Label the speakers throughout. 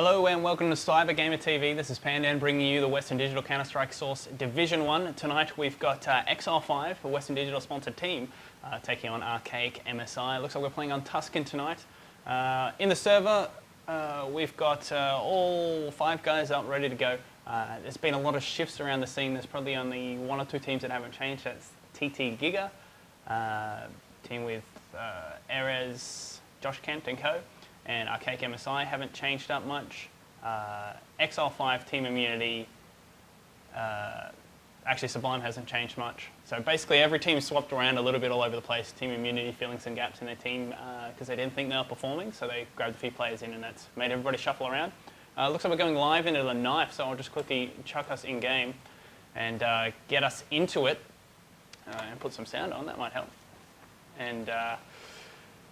Speaker 1: Hello and welcome to CyberGamerTV. This is Pandan bringing you the Western Digital Counter-Strike Source Division 1. Tonight we've got Exile5, a Western Digital sponsored team, taking on ArchaicMSi. Looks like we're playing on Tuscan tonight. In the server, we've got all 5 guys up ready to go. There's been a lot of shifts around the scene. There's probably only 1 or 2 teams that haven't changed. That's TT Giga, team with Erez, Josh Kent and co. And ArchaicMSi haven't changed up much. Exile5, Team Immunity, actually Sublime hasn't changed much. So basically every team swapped around a little bit all over the place. Team Immunity filling some gaps in their team because they didn't think they were performing, so they grabbed a few players in and that's made everybody shuffle around. Looks like we're going live into the knife, so I'll just quickly chuck us in game and get us into it and put some sound on, that might help. And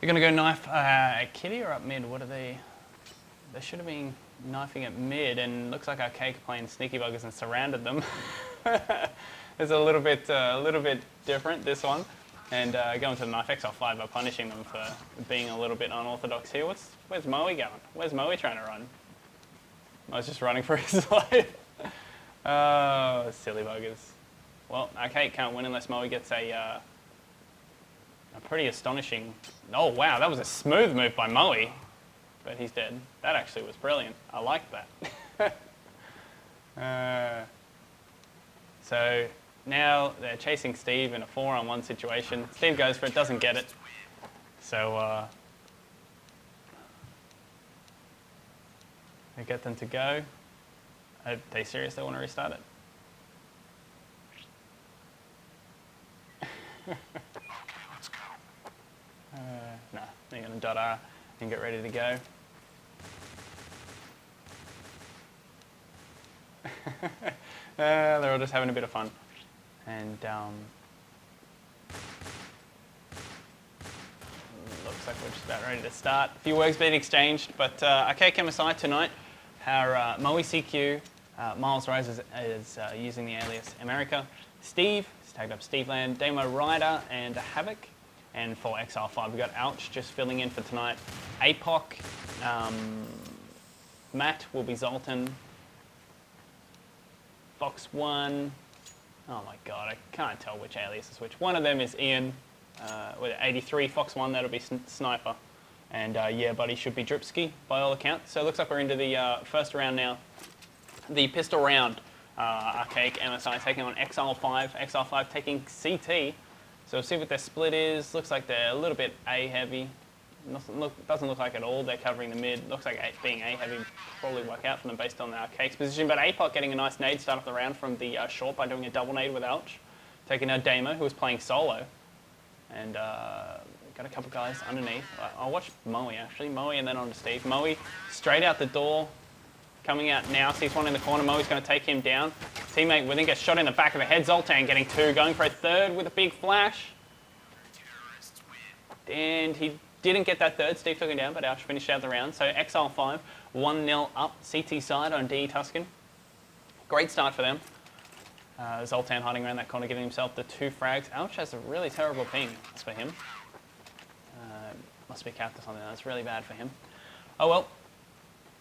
Speaker 1: they're going to go knife at Kitty or up mid. What are they? They should have been knifing at mid, and looks like Archaic playing sneaky buggers and surrounded them. It's a little bit different, this one. And going to the knife. Exile5 are punishing them for being a little bit unorthodox here. Where's Moe going? Where's Moe trying to run? Moe's just running for his life. Oh, silly buggers. Well, Archaic can't win unless Moe gets a pretty astonishing... Oh wow, that was a smooth move by Moe, but he's dead. That actually was brilliant. I like that. So now they're chasing Steve in a 4-on-1 situation. Steve goes for it, doesn't get it. So they get them to go. Are they serious? They want to restart it? No, they're going to .R and get ready to go. They're all just having a bit of fun. And looks like we're just about ready to start. A few words being exchanged, but ArchaicMSi tonight, our Moe CQ, Miles Rose is using the alias America. Steve, he's tagged up Steve Land, Demo Rider and Havoc. And for Exile5, we've got Ouch just filling in for tonight. Apoc, Matt will be Zoltan. Fox1, oh my god, I can't tell which alias is which. One of them is Ian, with 83, Fox1, that'll be Sniper. And yeah, buddy should be Dripski by all accounts. So it looks like we're into the first round now. The pistol round, ArchaicMSi taking on Exile5, Exile5 taking CT. So we'll see what their split is. Looks like they're a little bit A heavy. Doesn't look like at all they're covering the mid. Looks like being A heavy probably work out for them based on the Archaic's position. But Apoc getting a nice nade start off the round from the short by doing a double nade with Ouch. Taking out Damo, who was playing solo. And got a couple guys underneath. I'll watch Moe actually. Moe and then on to Steve. Moe straight out the door. Coming out now, sees one in the corner. Moe's going to take him down. Teammate Within gets shot in the back of the head. Zoltan getting 2, going for a 3rd with a big flash. And he didn't get that 3rd. Steve took him down, but Ouch finished out the round. So Exile5, 1-0 up CT side on DE Tuscan. Great start for them. Zoltan hiding around that corner, giving himself the 2 frags. Ouch has a really terrible ping. That's for him. Must be capped or something. That's really bad for him. Oh well.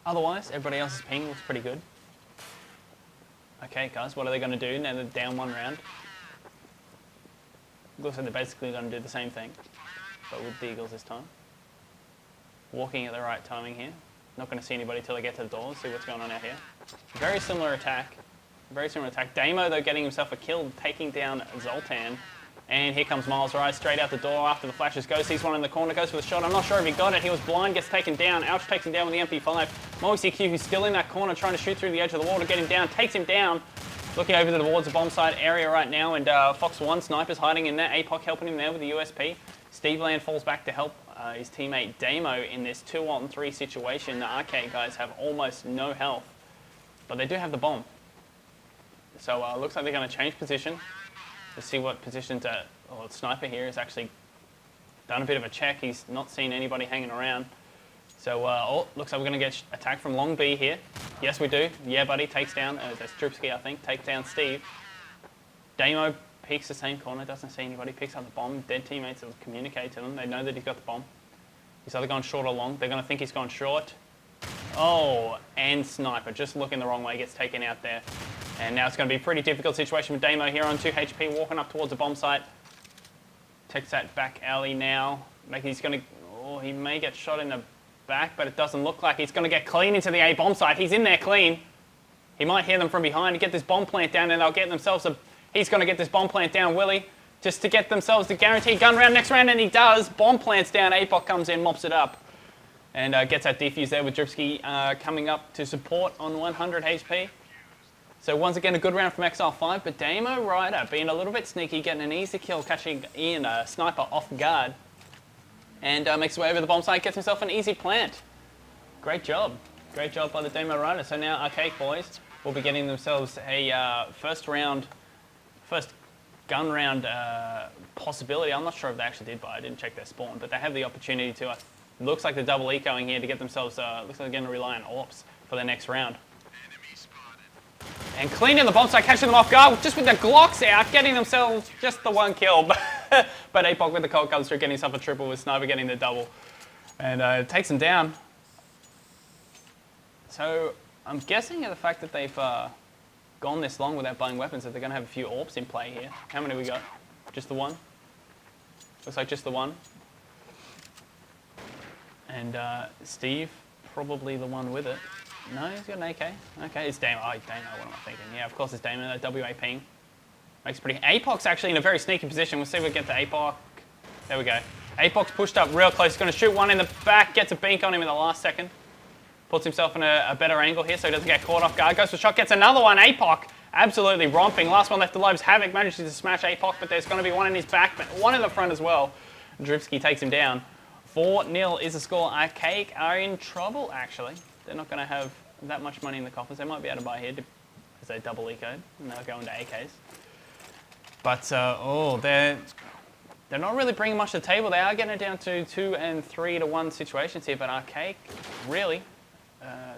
Speaker 1: Otherwise, everybody else's ping looks pretty good. Okay, guys, what are they going to do now they're down 1 round? Looks like they're basically going to do the same thing, but with the Eagles this time. Walking at the right timing here. Not going to see anybody till they get to the door. See what's going on out here. Very similar attack. Very similar attack. Damo, though, getting himself a kill, taking down Zoltan. And here comes Miles Rise straight out the door after the flashes go. Sees one in the corner, goes for the shot. I'm not sure if he got it. He was blind, gets taken down. Ouch takes him down with the MP5. Moe CQ, who's still in that corner, trying to shoot through the edge of the wall to get him down, takes him down. Looking over towards the bomb site area right now, and Fox1 Sniper's hiding in there. Apoc helping him there with the USP. Steve Land falls back to help his teammate Damo in this 2-on-3 situation. The Archaic guys have almost no health, but they do have the bomb. So looks like they're going to change position. To see what positions Sniper here has actually done a bit of a check. He's not seen anybody hanging around. So looks like we're going to get attacked from Long B here. Yes, we do. Yeah, buddy takes down, that's Dripski, I think, takes down Steve. Damo peeks the same corner, doesn't see anybody, picks up the bomb. Dead teammates will communicate to them. They know that he's got the bomb. He's either gone short or long. They're going to think he's gone short. Oh, and Sniper just looking the wrong way, gets taken out there. And now it's going to be a pretty difficult situation with Damo here on 2 HP, walking up towards the bomb site. Takes that back alley now. He's going to... Oh, he may get shot in the back, but it doesn't look like he's going to get clean into the A bomb site. He's in there clean. He might hear them from behind and get this bomb plant down, and they'll get themselves a... He's going to get this bomb plant down, Willie, just to get themselves the guaranteed gun round next round, and he does. Bomb plants down. APOC comes in, mops it up, and gets that defuse there with Dripski coming up to support on 100 HP. So once again, a good round from Exile5, but Damo Rider being a little bit sneaky, getting an easy kill, catching Ian Sniper off guard, and makes his way over the bomb site, gets himself an easy plant. Great job. Great job by the Damo Rider. So now Archaic boys will be getting themselves a first gun round possibility. I'm not sure if they actually did buy. I didn't check their spawn, but they have the opportunity to. Looks like they're double ecoing here to get themselves. Looks like they're going to rely on AWPs for their next round. And cleaning the bomb site, catching them off guard just with the Glocks out, getting themselves just the 1 kill. But APOC with the Colt comes through, getting himself a triple with Sniper getting the double, and takes him down. So I'm guessing at the fact that they've gone this long without buying weapons that they're going to have a few AWPs in play here. How many we got? Just the one? Looks like just the one. And Steve, probably the one with it. No, he's got an AK. Okay, it's Damo. Oh, Damo, what am I thinking? Yeah, of course it's Damo. That WA ping makes pretty... APOC's actually in a very sneaky position. We'll see if we get the APOC. There we go. APOC's pushed up real close. He's going to shoot one in the back. Gets a bink on him in the last second. Puts himself in a better angle here so he doesn't get caught off guard. Goes for shot, gets another one. APOC absolutely romping. Last one left alive. Havoc manages to smash APOC, but there's going to be one in his back, but one in the front as well. Dripski takes him down. 4-0 is the score. Archaic are in trouble, actually. They're not going to have that much money in the coffers. They might be able to buy here as they double ecoed, and they'll go into AKs. But, oh, they're not really bringing much to the table. They are getting it down to 2 and 3 to 1 situations here, but Archaic, really...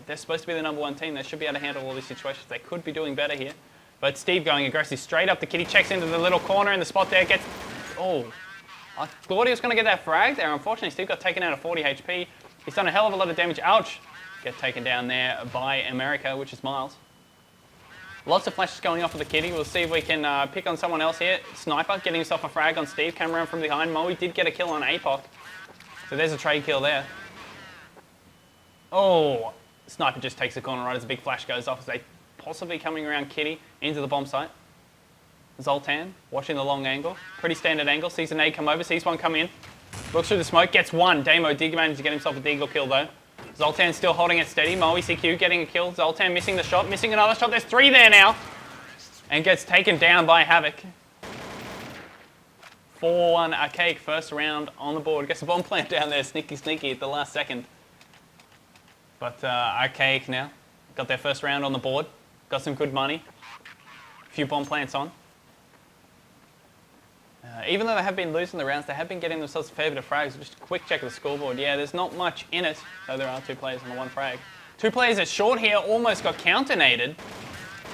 Speaker 1: they're supposed to be the #1 team. They should be able to handle all these situations. They could be doing better here. But Steve going aggressive straight up the kitty, checks into the little corner in the spot there, gets... Oh, I thought he was going to get that frag there. Unfortunately, Steve got taken out of 40 HP. He's done a hell of a lot of damage. Ouch! Get taken down there by America, which is Miles. Lots of flashes going off of the kitty. We'll see if we can pick on someone else here. Sniper getting himself a frag on Steve. Came around from behind. Moe did get a kill on APOC. So there's a trade kill there. Oh, Sniper just takes the corner right as a big flash goes off as they possibly coming around Kitty into the bomb site. Zoltan watching the long angle. Pretty standard angle. Sees an nade come over, sees one come in. Looks through the smoke, gets one. Damo did manage to get himself a deagle kill though. Zoltan still holding it steady. Moe CQ getting a kill. Zoltan missing the shot, missing another shot. There's 3 there now. And gets taken down by Havoc. 4-1 Archaic first round on the board. Gets a bomb plant down there. Sneaky, sneaky at the last second. But Archaic now got their first round on the board. Got some good money. A few bomb plants on. Even though they have been losing the rounds, they have been getting themselves a fair bit of frags. Just a quick check of the scoreboard. Yeah, there's not much in it, though there are 2 players on the 1 frag. 2 players are short here, almost got counter-naded.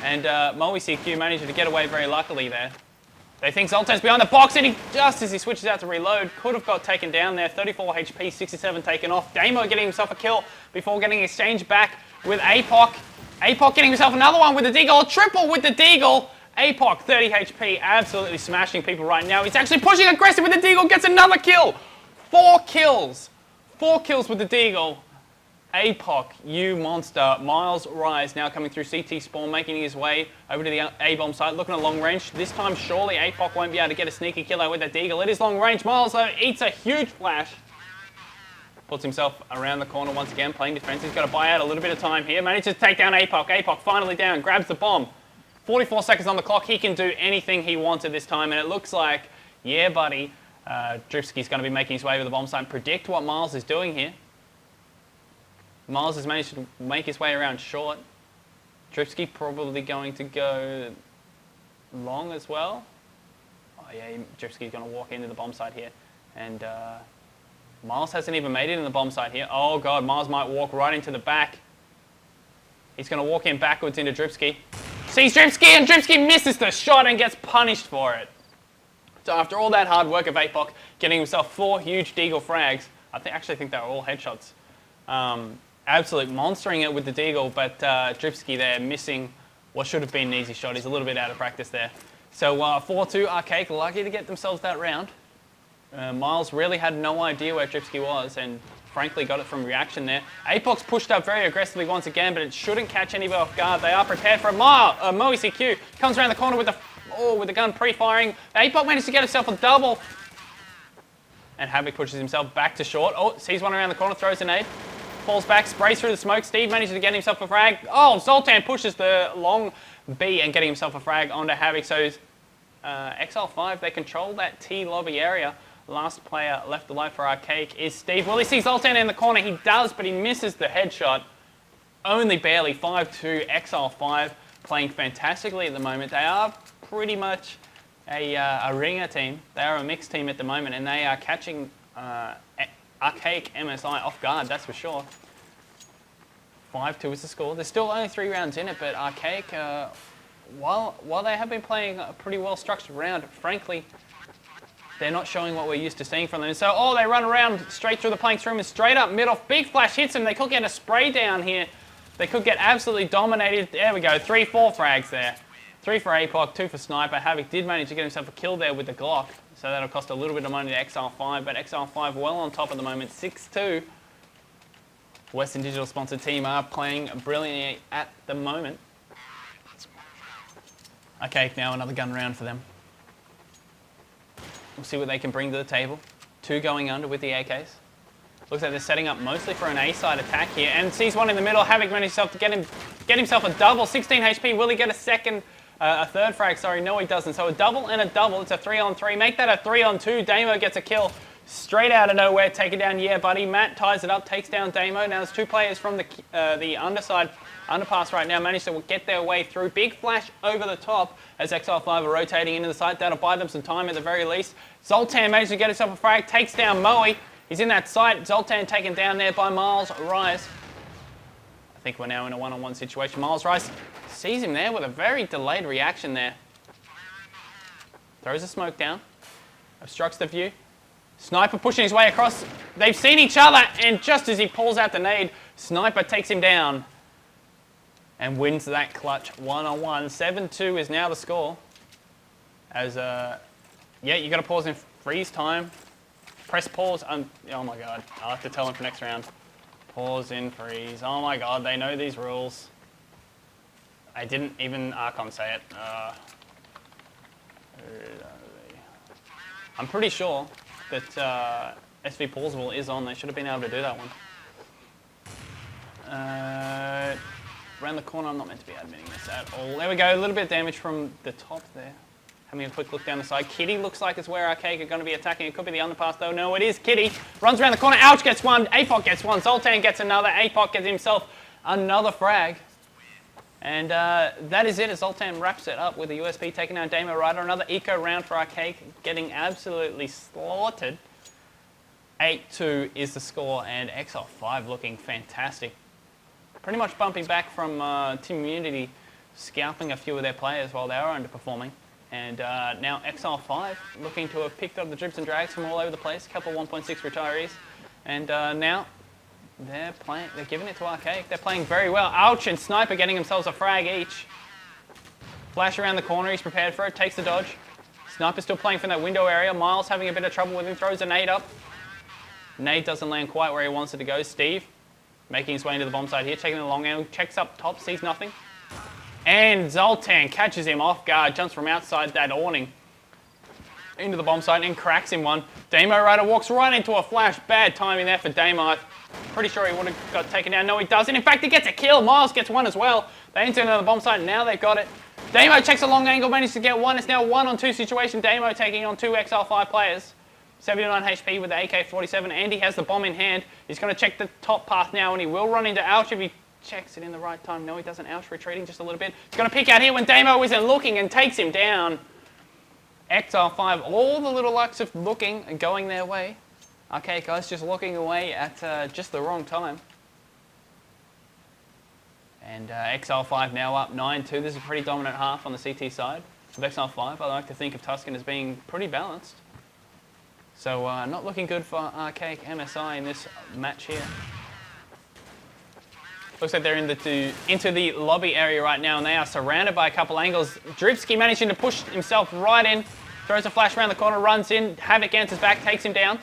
Speaker 1: And Moe CQ managed to get away very luckily there. They think Zoltan's behind the box, and just as he switches out to reload, could have got taken down there. 34 HP, 67 taken off. Damo getting himself a kill before getting exchanged back with APOC. APOC getting himself another one with the deagle, a triple with the deagle. APOC, 30 HP, absolutely smashing people right now. He's actually pushing aggressive with the deagle, gets another kill. 4 kills. 4 kills with the deagle. APOC, you monster. Miles Rise now coming through CT spawn, making his way over to the A-bomb site, looking at long range. This time, surely APOC won't be able to get a sneaky kill out with that deagle. It is long range. Miles, though, eats a huge flash. Puts himself around the corner once again, playing defense. He's got to buy out a little bit of time here. Manages to take down APOC. APOC finally down, grabs the bomb. 44 seconds on the clock. He can do anything he wants at this time, and it looks like, yeah, buddy, Dripski's going to be making his way over the bomb site and predict what Miles is doing here. Miles has managed to make his way around short. Dripski probably going to go long as well. Oh yeah, Dripski's going to walk into the bomb site here. And Miles hasn't even made it in the bomb site here. Oh god, Miles might walk right into the back. He's going to walk in backwards into Dripski. Sees Dripski, and Dripski misses the shot and gets punished for it. So after all that hard work of APOC, getting himself 4 huge deagle frags, I actually think they were all headshots. absolute monstering it with the deagle, but Dripsky there missing what should have been an easy shot. He's a little bit out of practice there. So 4-2, Archaic lucky to get themselves that round. Miles really had no idea where Dripsky was and frankly got it from reaction there. Apox pushed up very aggressively once again, but it shouldn't catch anybody off guard. They are prepared for it. Moe CQ comes around the corner with the gun pre-firing. Apox managed to get himself a double. And Havoc pushes himself back to short. Oh, sees one around the corner, throws a nade. Falls back, sprays through the smoke. Steve manages to get himself a frag. Oh, Zoltan pushes the long B and getting himself a frag onto Havoc. So Exile5, they control that T lobby area. Last player left alive for Archaic is Steve. Will he see Zoltan in the corner? He does, but he misses the headshot. Only barely. 5-2, Exile5 playing fantastically at the moment. They are pretty much a ringer team. They are a mixed team at the moment, and they are catching ArchaicMSi off guard, that's for sure. 5-2 is the score. There's still only 3 rounds in it, but Archaic, while they have been playing a pretty well-structured round, frankly, they're not showing what we're used to seeing from them. So, oh, they run around straight through the planks room and straight up mid-off. Big flash hits them. They could get a spray down here. They could get absolutely dominated. There we go. 3-4 frags there. 3 for Apoc, 2 for Sniper. Havoc did manage to get himself a kill there with the Glock. So that'll cost a little bit of money to Exile5. But Exile5 well on top at the moment. 6-2. Western Digital sponsored team are playing brilliantly at the moment. Okay, now another gun round for them. We'll see what they can bring to the table. 2 going under with the AKs. Looks like they're setting up mostly for an A-side attack here. And sees one in the middle. Havoc managed to get himself a double. 16 HP. Will he get a third frag? Sorry, no he doesn't. So a double and a double. It's a 3-on-3. Make that a 3-on-2. Damo gets a kill straight out of nowhere. Take it down. Yeah, buddy. Matt ties it up. Takes down Damo. Now there's 2 players from the underside. Underpass right now managed to get their way through. Big flash over the top as Exile5 are rotating into the site. That'll buy them some time at the very least. Zoltan managed to get himself a frag. Takes down Moe. He's in that site. Zoltan taken down there by Miles Rise. I think we're now in a one-on-one situation. Miles Rise sees him there with a very delayed reaction there. Throws a smoke down. Obstructs the view. Sniper pushing his way across. They've seen each other, and just as he pulls out the nade, Sniper takes him down and wins that clutch 1-on-1. 7-2 is now the score. As, yeah, you got to pause in freeze time. Press pause. Oh my god, I'll have to tell him for next round. Pause in freeze. Oh my god, they know these rules. I didn't even Archon say it. I'm pretty sure that SV pausable is on. They should have been able to do that one. Around the corner, I'm not meant to be admitting this at all. There we go, a little bit of damage from the top there. Having a quick look down the side. Kitty looks like it's where Archaic are going to be attacking. It could be the underpass though. No, it is Kitty. Runs around the corner. Ouch gets one. Apoc gets one. Zoltan gets another. Apoc gets himself another frag. And that is it as Zoltan wraps it up with the USP taking down Damo Rider. Another eco round for Archaic, getting absolutely slaughtered. 8-2 is the score, and Exile5 looking fantastic. Pretty much bumping back from Team Immunity, scalping a few of their players while they are underperforming. And now Exile5 looking to have picked up the drips and drags from all over the place. A couple 1.6 retirees. And now they're giving it to Archaic. They're playing very well. Ouch, and Sniper getting themselves a frag each. Flash around the corner, he's prepared for it, takes the dodge. Sniper still playing from that window area. Miles having a bit of trouble with him, throws a nade up. Nade doesn't land quite where he wants it to go. Steve making his way into the bomb site here, taking the long angle, checks up top, sees nothing. And Zoltan catches him off guard, jumps from outside that awning into the bomb site and cracks him one. Damo Rider walks right into a flash. Bad timing there for Damo. Pretty sure he would have got taken down. No, he doesn't. In fact, he gets a kill. Miles gets one as well. They enter into the bomb site, and now they've got it. Damo checks a long angle, manages to get one. It's now 1-on-2 situation. Damo taking on 2 Exile5 players. 79 HP with the AK-47. Andy has the bomb in hand. He's going to check the top path now, and he will run into Ouch if he checks it in the right time. No, he doesn't. Ouch retreating just a little bit. He's going to pick out here when Damo isn't looking and takes him down. Exile5, all the little lucks of looking and going their way. Okay, guys, just looking away at just the wrong time. And Exile5 now up 9-2. This is a pretty dominant half on the CT side of Exile5. I like to think of Tuscan as being pretty balanced. So not looking good for ArchaicMSi in this match here. Looks like they're into the lobby area right now, and they are surrounded by a couple angles. Dripski managing to push himself right in. Throws a flash around the corner, runs in. Havoc answers back, takes him down.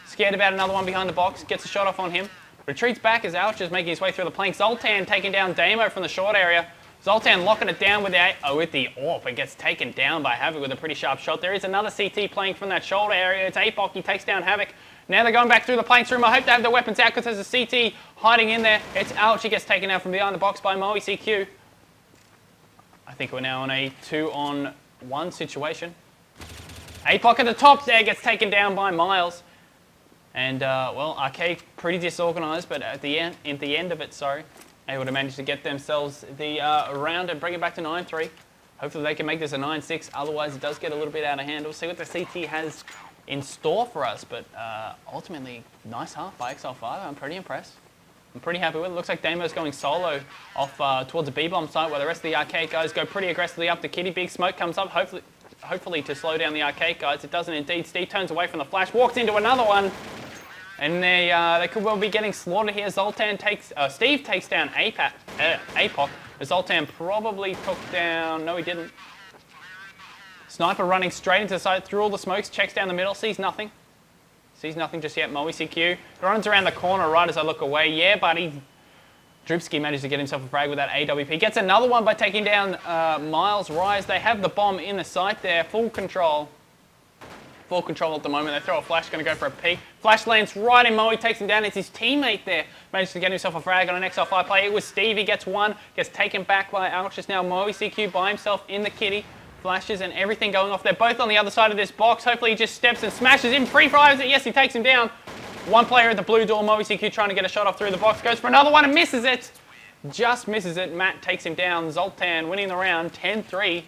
Speaker 1: Scared about another one behind the box. Gets a shot off on him. Retreats back as Ouch is making his way through the plank. Zoltan taking down Damo from the short area. Zoltan locking it down with the AWP and gets taken down by Havoc with a pretty sharp shot. There is another CT playing from that shoulder area. It's APOC. He takes down Havoc. Now they're going back through the planks room. I hope they have their weapons out because there's a CT hiding in there. It's Ouch. He gets taken out from behind the box by MoeCQ. I think we're now on a 2-on-1 situation. APOC at the top there gets taken down by Miles. And, well, Archaic pretty disorganized, but at the end of it, able to manage to get themselves the round and bring it back to 9-3. Hopefully they can make this a 9-6, otherwise it does get a little bit out of hand. We'll see what the CT has in store for us, but ultimately, nice half by Exile5. I'm pretty impressed. I'm pretty happy with it. Looks like Damo's going solo off towards the B-bomb site, while the rest of the Archaic guys go pretty aggressively up to Kitty. Big smoke comes up, hopefully to slow down the Archaic guys. It doesn't indeed. Steve turns away from the flash, walks into another one. And they could well be getting slaughtered here. Steve takes down APOC. Zoltan probably took down, no he didn't. Sniper running straight into the side, through all the smokes, checks down the middle, sees nothing. Sees nothing just yet, MoeCQ. Runs around the corner right as I look away. Yeah, buddy. Dripski managed to get himself a frag with that AWP. Gets another one by taking down Miles Rise. They have the bomb in the site there, full control. Full control at the moment. They throw a flash, going to go for a peek. Flash lands right in Moe, takes him down. It's his teammate there. Managed to get himself a frag on an Exile5 play. It was Steve. He gets one. Gets taken back by Ouch. Just now MoeCQ by himself in the kitty. Flashes and everything going off. They're both on the other side of this box. Hopefully he just steps and smashes him. Free fires it. Yes, he takes him down. One player at the blue door. MoeCQ trying to get a shot off through the box. Goes for another one and misses it. Just misses it. Matt takes him down. Zoltan winning the round 10-3.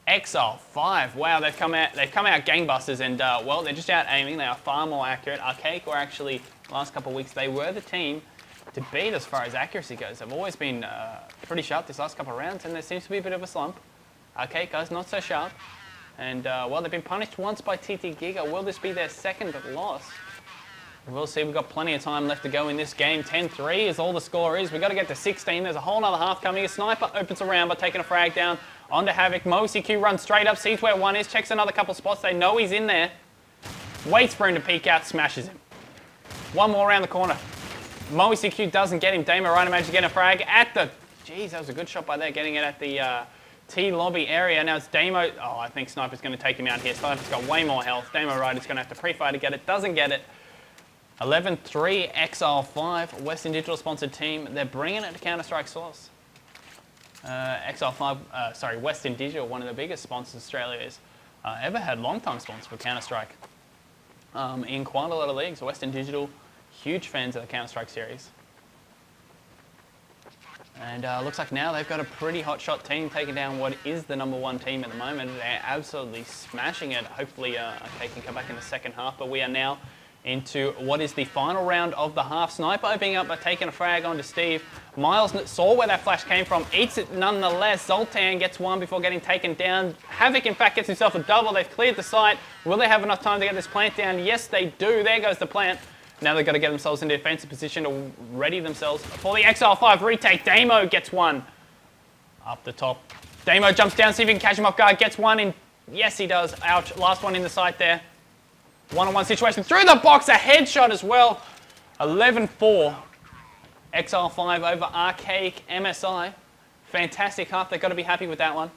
Speaker 1: Exile5, wow, they've come out gangbusters, and well, they're just out aiming. They are far more accurate. Archaic were actually, last couple of weeks, they were the team to beat as far as accuracy goes. They've always been pretty sharp this last couple of rounds, and there seems to be a bit of a slump. Archaic guys not so sharp, and well, they've been punished once by TT Giga. Will this be their second loss? We'll see. We've got plenty of time left to go in this game. 10-3 is all the score is. We've got to get to 16. There's a whole other half coming. A sniper opens a round by taking a frag down onto Havoc. MoeCQ runs straight up, sees where one is, checks another couple spots. They know he's in there. Waits for him to peek out, smashes him. One more around the corner. MoeCQ doesn't get him. Damo right managed to get a frag at the... Jeez, that was a good shot by there, getting it at the T lobby area. Now it's Damo... Oh, I think Sniper's going to take him out here. Sniper's got way more health. Damo right is going to have to pre-fire to get it. Doesn't get it. 11-3, Exile5, Western Digital sponsored team. They're bringing it to Counter-Strike Source. Exile5, Western Digital, one of the biggest sponsors Australia has ever had, long-time sponsor for Counter-Strike. In quite a lot of leagues, Western Digital, huge fans of the Counter-Strike series. And looks like now they've got a pretty hot shot team taking down what is the #1 team at the moment. They're absolutely smashing it. Hopefully they can come back in the second half, but we are now into what is the final round of the half. Sniper opening up by taking a frag onto Steve. Miles saw where that flash came from, eats it nonetheless. Zoltan gets one before getting taken down. Havoc, in fact, gets himself a double. They've cleared the site. Will they have enough time to get this plant down? Yes, they do. There goes the plant. Now they've got to get themselves into defensive position to ready themselves for the Exile5 retake. Damo gets one up the top. Damo jumps down, see if he can catch him off guard. Gets one in. Yes, he does. Ouch. Last one in the site there. One-on-one situation through the box, a headshot as well. 11-4. Exile5 over ArchaicMSi. Fantastic half. They've got to be happy with that one.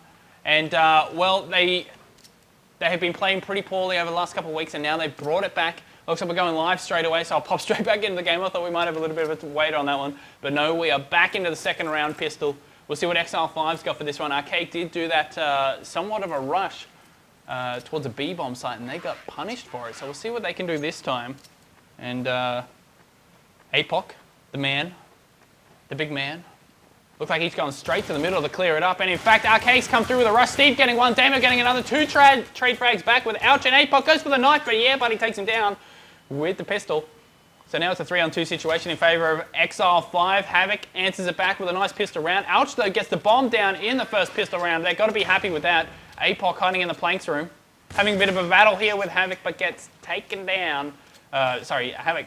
Speaker 1: And, well, they have been playing pretty poorly over the last couple of weeks, and now they've brought it back. Looks like we're going live straight away, so I'll pop straight back into the game. I thought we might have a little bit of a wait on that one. But no, we are back into the second round pistol. We'll see what Exile5's got for this one. Archaic did do that somewhat of a rush towards a B-bomb site, and they got punished for it. So we'll see what they can do this time. And APOC, the man, the big man, looks like he's going straight to the middle to clear it up. And in fact, Archaic's come through with a rush. Steve getting one, Damo getting another. Two trade frags back with Ouch, and APOC goes for the knife, but yeah, buddy takes him down with the pistol. So now it's a 3-on-2 situation in favour of Exile5. Havoc answers it back with a nice pistol round. Ouch, though, gets the bomb down in the first pistol round. They've got to be happy with that. APOC hiding in the planks room. Having a bit of a battle here with Havoc, but gets taken down. Havoc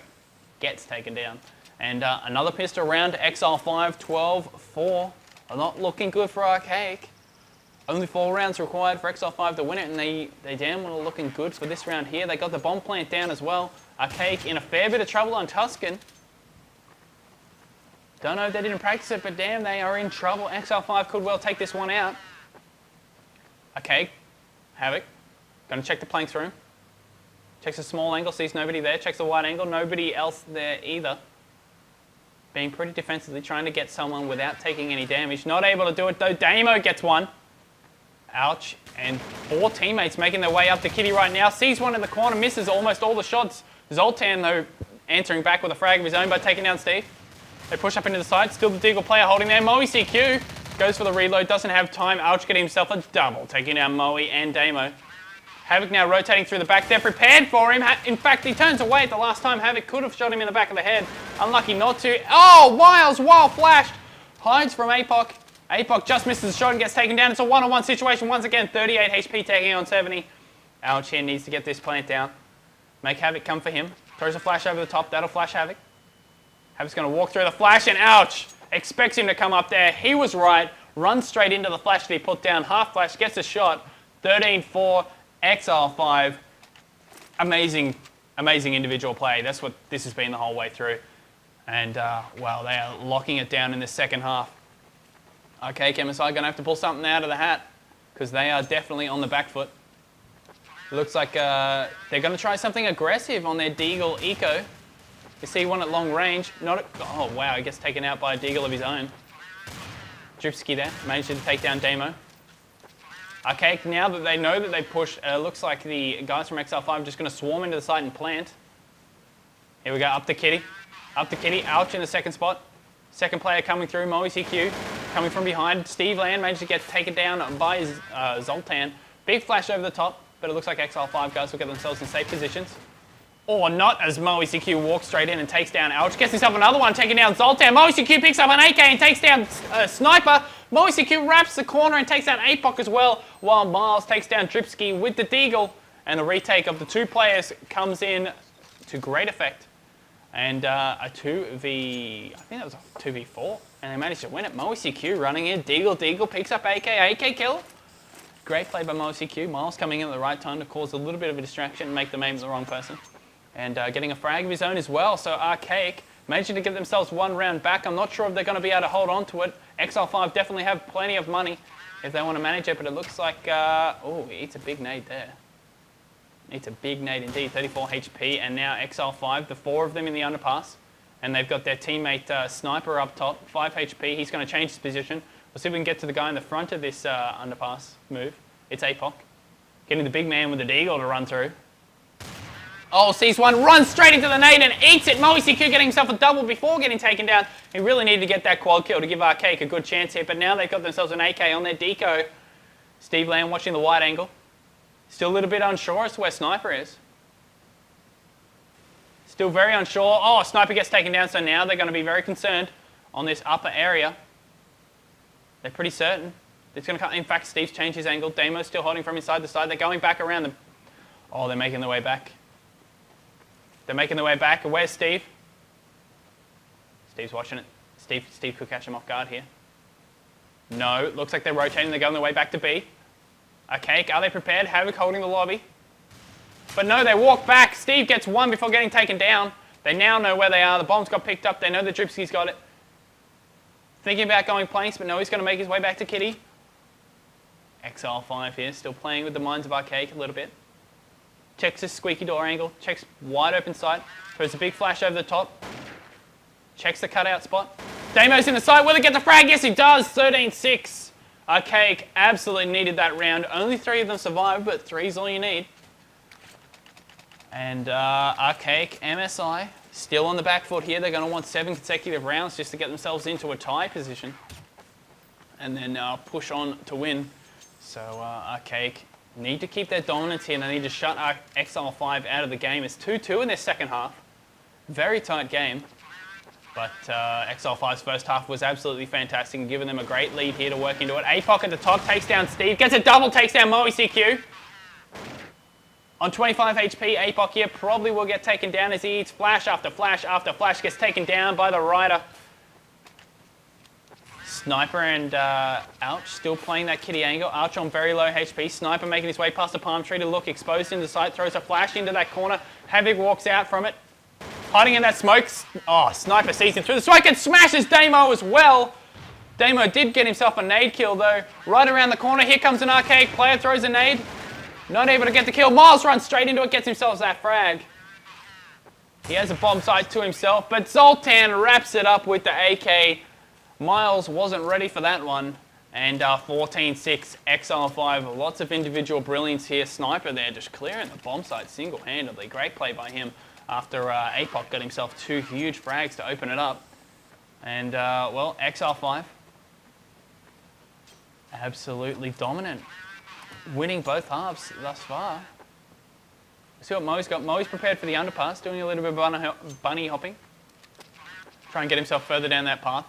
Speaker 1: gets taken down. And another pistol round. Exile5, 12-4. Not looking good for Archaic. Only 4 rounds required for Exile5 to win it, and they damn well are looking good for this round here. They got the bomb plant down as well. Archaic in a fair bit of trouble on Tuscan. Don't know if they didn't practice it, but damn, they are in trouble. Exile5 could well take this one out. Archaic, Havoc, gonna check the planks room. Checks a small angle, sees nobody there. Checks the wide angle, nobody else there either. Being pretty defensively, trying to get someone without taking any damage. Not able to do it though. Damo gets one. Ouch. And 4 teammates making their way up to Kitty right now. Sees one in the corner, misses almost all the shots. Zoltan though answering back with a frag of his own by taking down Steve. They push up into the side. Still the Deagle player holding there. Moe CQ goes for the reload. Doesn't have time. Ouch getting himself a double. Taking down Moe and Damo. Havoc now rotating through the back. They're prepared for him. In fact, he turns away at the last time. Havoc could have shot him in the back of the head. Unlucky not to. Oh, Miles, wild flashed. Hides from Apoc. Apoc just misses the shot and gets taken down. It's a one-on-one situation once again. 38 HP taking on 70. Ouch here needs to get this plant down. Make Havoc come for him. Throws a flash over the top. That'll flash Havoc. Havoc's going to walk through the flash and ouch. Expects him to come up there. He was right. Runs straight into the flash that he put down. Half flash, gets a shot. 13-4. Exile5, amazing individual play. That's what this has been the whole way through. And, well, they are locking it down in the second half. ArchaicMSi going to have to pull something out of the hat because they are definitely on the back foot. It looks like they're going to try something aggressive on their Deagle Eco. You see one at long range. Oh, wow, he gets taken out by a Deagle of his own. Dripski there, managed to take down Damo. Archaic, now that they know that they push, looks like the guys from Exile5 are just going to swarm into the site and plant. Here we go, up to Kitty. Up to Kitty, ouch in the second spot. Second player coming through, Moe CQ. Coming from behind, Steve Land managed to get taken down by Zoltan. Big flash over the top, but it looks like Exile5 guys will get themselves in safe positions. Or not, as Moe CQ walks straight in and takes down Ouch. Gets himself another one, taking down Zoltan. Moe CQ picks up an AK and takes down Sniper. Moe CQ wraps the corner and takes down Apoc as well, while Miles takes down Dripski with the Deagle. And the retake of the 2 players comes in to great effect. And a 2v... I think that was a 2v4. And they managed to win it. Moe CQ running in. Deagle picks up AK kill. Great play by Moe CQ. Miles coming in at the right time to cause a little bit of a distraction and make them aim at the wrong person. And getting a frag of his own as well. So Archaic managing to get themselves 1 round back. I'm not sure if they're going to be able to hold on to it. Exile5 definitely have plenty of money if they want to manage it, but it looks like... oh, he eats a big nade there. Eats a big nade indeed, 34 HP, and now Exile5, the 4 of them in the underpass. And they've got their teammate Sniper up top, 5 HP. He's going to change his position. We'll see if we can get to the guy in the front of this underpass move. It's Apoc. Getting the big man with the Deagle to run through. Oh, sees one, runs straight into the nade and eats it. Moe CQ getting himself a double before getting taken down. He really needed to get that quad kill to give Archaic a good chance here, but now they've got themselves an AK on their deco. Steve Lamb watching the wide angle. Still a little bit unsure as to where Sniper is. Still very unsure. Oh, Sniper gets taken down, so now they're going to be very concerned on this upper area. They're pretty certain. It's going to come. In fact, Steve's changed his angle. Damo's still holding from inside the side. They're going back around them. Oh, they're making their way back. They're making their way back. Where's Steve? Steve's watching it. Steve could catch him off guard here. No, looks like they're rotating. They're going their way back to B. Okay, are they prepared? Havoc holding the lobby. But no, they walk back. Steve gets 1 before getting taken down. They now know where they are. The bomb's got picked up. They know the Dripski's got it. Thinking about going planks, but no, he's going to make his way back to Kitty. Exile5 here, still playing with the minds of Archaic a little bit. Checks his squeaky door angle, checks wide open sight, throws a big flash over the top, checks the cutout spot. Damo's in the side, will he get the frag? Yes, he does, 13-6. Archaic absolutely needed that round. Only 3 of them survived, but 3's all you need. And ArchaicMSi still on the back foot here. They're going to want 7 consecutive rounds just to get themselves into a tie position. And then push on to win. So Archaic need to keep their dominance here, and they need to shut Exile5 out of the game. It's 2-2 in their second half. Very tight game. But Exile5's first half was absolutely fantastic and giving them a great lead here to work into it. Apoc at the top takes down Steve. Gets a double, takes down Moe CQ. On 25 HP, Apoc here probably will get taken down as he eats flash after flash after flash, gets taken down by the rider. Sniper and Ouch still playing that kitty angle. Ouch on very low HP. Sniper making his way past the palm tree to look exposed into sight. Throws a flash into that corner. Havoc walks out from it. Hiding in that smoke. Oh, Sniper sees him through the smoke and smashes Damo as well. Damo did get himself a nade kill though. Right around the corner. Here comes an Archaic player. Throws a nade. Not able to get the kill. Miles runs straight into it. Gets himself that frag. He has a bomb site to himself. But Zoltan wraps it up with the AK. Miles wasn't ready for that one, and 14-6, Exile5, lots of individual brilliance here. Sniper there just clearing the bomb site single-handedly. Great play by him after Apoc got himself 2 huge frags to open it up. And, well, Exile5, absolutely dominant, winning both halves thus far. See what Mo's got. Mo's prepared for the underpass, doing a little bit of bunny hopping. Try and get himself further down that path.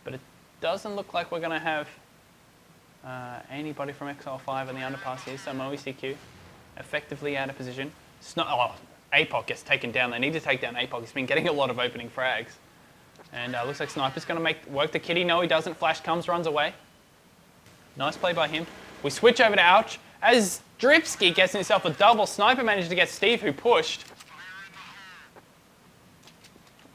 Speaker 1: But it doesn't look like we're going to have anybody from Exile5 in the underpass here. So MoECQ effectively out of position. Apoc gets taken down. They need to take down Apoc. He's been getting a lot of opening frags. And looks like Sniper's going to work the kitty. No, he doesn't. Flash comes, runs away. Nice play by him. We switch over to Ouch. As Dripski gets himself a double, Sniper managed to get Steve, who pushed.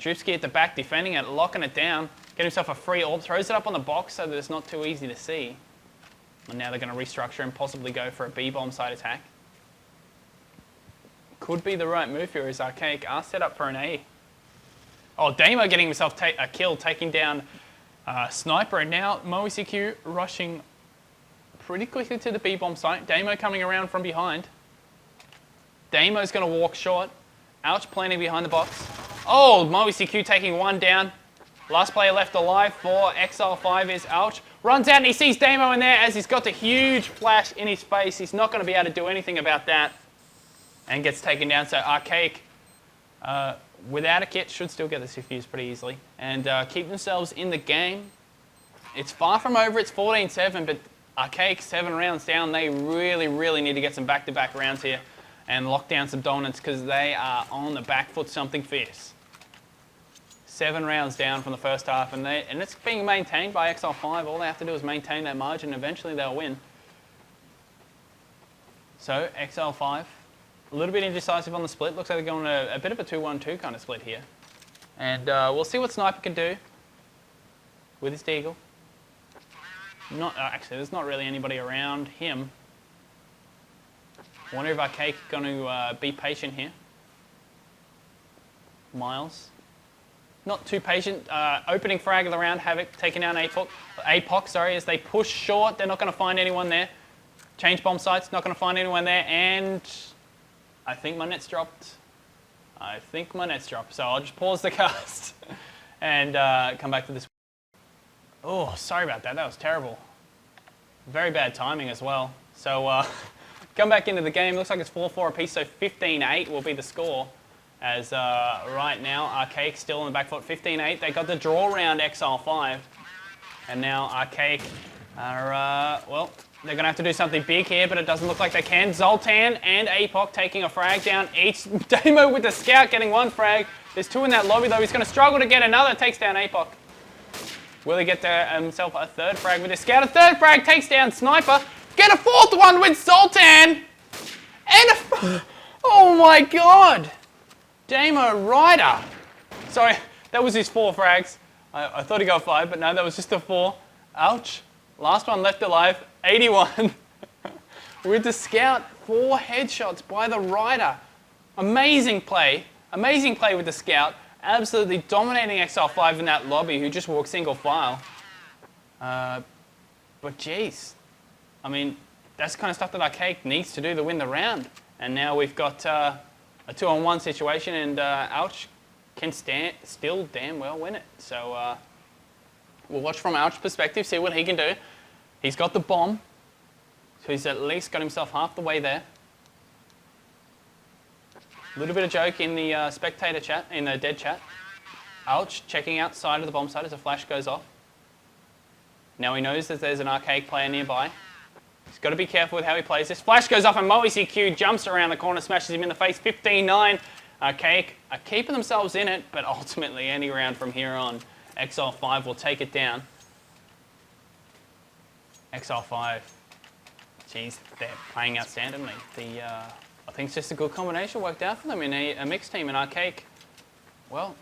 Speaker 1: Dripski at the back, defending it, locking it down. Get himself a free orb, throws it up on the box so that it's not too easy to see. And now they're going to restructure and possibly go for a B-bomb side attack. Could be the right move here as Archaic are set up for an A. Oh, Damo getting himself a kill, taking down Sniper. And now MoECQ rushing pretty quickly to the B-bomb site. Damo coming around from behind. Damo's going to walk short. Ouch planting behind the box. Oh, MoECQ taking one down. Last player left alive for Exile5 is Ouch. Runs out and he sees Damo in there as he's got the huge flash in his face. He's not going to be able to do anything about that. And gets taken down. So Archaic, without a kit, should still get this defused pretty easily. And keep themselves in the game. It's far from over. It's 14-7, but Archaic 7 rounds down. They really, really need to get some back-to-back rounds here and lock down some dominance because they are on the back foot something fierce. 7 rounds down from the first half, and it's being maintained by Exile5. All they have to do is maintain that margin, and eventually they'll win. So Exile5, a little bit indecisive on the split. Looks like they're going a bit of a 2-1-2 kind of split here. And we'll see what Sniper can do with his Deagle. Actually, there's not really anybody around him. I wonder if Archaic going to be patient here. Miles. Not too patient. Opening frag of the round. Havoc taking down Apoc, sorry, as they push short. They're not going to find anyone there. Change bomb sites. Not going to find anyone there. And I think my net's dropped. So I'll just pause the cast and come back to this. Oh, sorry about that. That was terrible. Very bad timing as well. So come back into the game. Looks like it's 4-4 apiece. So 15-8 will be the score. As right now, Archaic still on the back foot, 15-8. They got the draw round Exile5. And now Archaic are, well, they're going to have to do something big here, but it doesn't look like they can. Zoltan and Apoc taking a frag down each. Damo with the scout getting 1 frag. There's 2 in that lobby, though. He's going to struggle to get another. Takes down Apoc. Will he get himself a 3rd frag with his scout? A 3rd frag takes down Sniper. Get a 4th one with Zoltan. And oh my God. Damo Ryder. Sorry, that was his 4 frags. I thought he got 5, but no, that was just a 4. Ouch. Last one left alive, 81. With the scout, 4 headshots by the Ryder. Amazing play with the scout. Absolutely dominating Exile5 in that lobby, who just walked single file. But geez, I mean, that's the kind of stuff that Archaic needs to do to win the round. And now we've got a 2-on-1 situation, and Ouch can still damn well win it. So we'll watch from Ouch's perspective, see what he can do. He's got the bomb, so he's at least got himself half the way there. A little bit of joke in the spectator chat, in the dead chat. Ouch checking outside of the bomb site as a flash goes off. Now he knows that there's an Archaic player nearby. He's got to be careful with how he plays this. Flash goes off and MoeCQ jumps around the corner, smashes him in the face. 15-9. Archaic are keeping themselves in it, but ultimately any round from here on, Exile5 will take it down. Exile5, geez, they're playing outstandingly. I think it's just a good combination worked out for them in a mixed team. And Archaic, well,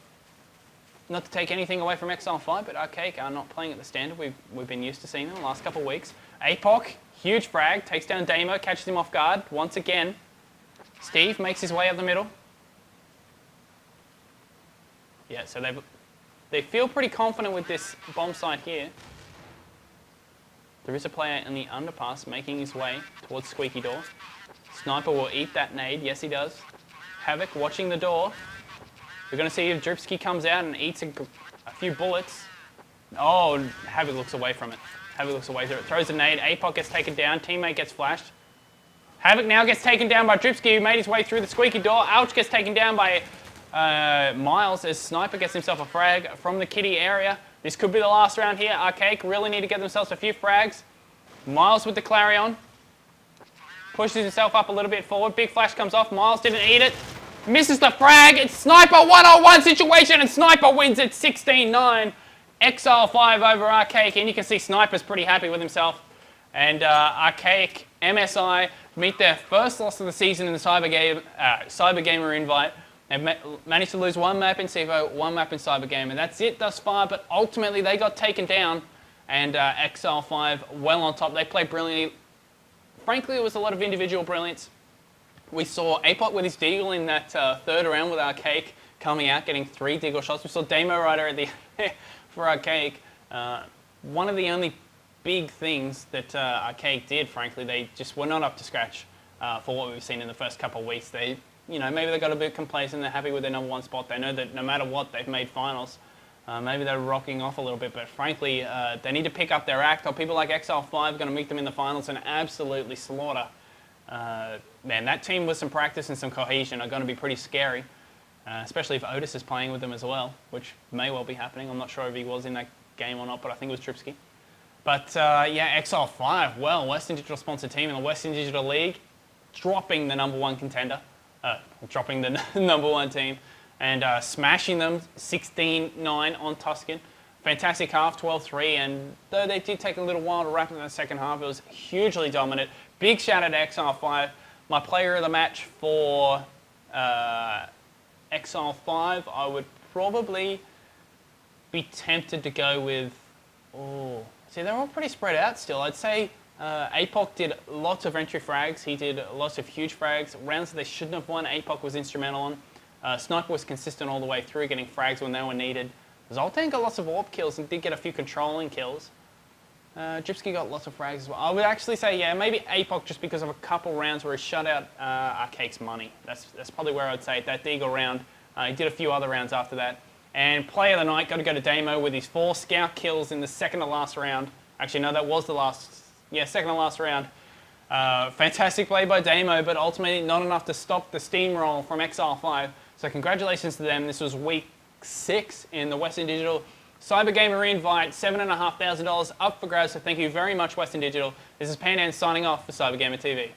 Speaker 1: not to take anything away from Exile5, but Archaic are not playing at the standard we've been used to seeing them the last couple of weeks. Apoc, huge frag, takes down Damo, catches him off guard once again. Steve makes his way up the middle. Yeah, so they feel pretty confident with this bomb site here. There is a player in the underpass making his way towards Squeaky Door. Sniper will eat that nade. Yes, he does. Havoc watching the door. We're going to see if Dripski comes out and eats a few bullets. Oh, Havoc looks away from it. Havoc looks away from it. Throws a nade. Apoc gets taken down. Teammate gets flashed. Havoc now gets taken down by Dripski, who made his way through the Squeaky Door. Ouch gets taken down by Miles as Sniper gets himself a frag from the kitty area. This could be the last round here. Archaic really need to get themselves a few frags. Miles with the Clarion. Pushes himself up a little bit forward. Big flash comes off. Miles didn't eat it. Misses the frag. It's Sniper 1-on-1 situation and Sniper wins it 16-9. Exile5 over Archaic, and you can see Sniper's pretty happy with himself. And ArchaicMSi meet their first loss of the season in the CyberGamer invite. They've managed to lose one map in CEVO, one map in CyberGamer. That's it thus far, but ultimately they got taken down. And Exile5 well on top. They played brilliantly. Frankly, it was a lot of individual brilliance. We saw Apoc with his deagle in that third round with Archaic coming out, getting 3 deagle shots. We saw Damo Rider at the for Archaic. One of the only big things that Archaic did, frankly, they just were not up to scratch for what we've seen in the first couple of weeks. They, maybe they got a bit complacent. They're happy with their #1 spot. They know that no matter what, they've made finals. Maybe they're rocking off a little bit, but frankly, they need to pick up their act, or people like Exile5 are going to meet them in the finals and absolutely slaughter. Man, that team with some practice and some cohesion are going to be pretty scary, especially if Otis is playing with them as well, which may well be happening. I'm not sure if he was in that game or not, but I think it was Tripski. But yeah, Exile5, well, Western Digital sponsored team in the Western Digital League, dropping the #1 contender, dropping the #1 team, and smashing them 16-9 on Tuscan. Fantastic half, 12-3, and though they did take a little while to wrap up in the second half, it was hugely dominant. Big shout out to Exile5. My player of the match for Exile5, I would probably be tempted to go with, see, they're all pretty spread out still. I'd say Apoc did lots of entry frags. He did lots of huge frags. Rounds that they shouldn't have won, Apoc was instrumental on. Sniper was consistent all the way through, getting frags when they were needed. Zoltan got lots of AWP kills and did get a few controlling kills. Dripski got lots of frags as well. I would actually say, yeah, maybe Apoc just because of a couple rounds where he shut out Archaic's money. That's probably where I'd say it, that Deagle round. He did a few other rounds after that. And player of the night, got to go to Damo with his 4 scout kills in the second to last round. Actually, no, that was the last, yeah, second to last round. Fantastic play by Damo, but ultimately not enough to stop the steamroll from Exile5. So congratulations to them. This was week 6 in the Western Digital CyberGamer invite, $7,500 up for grabs. So thank you very much, Western Digital. This is Pandan signing off for CyberGamerTV.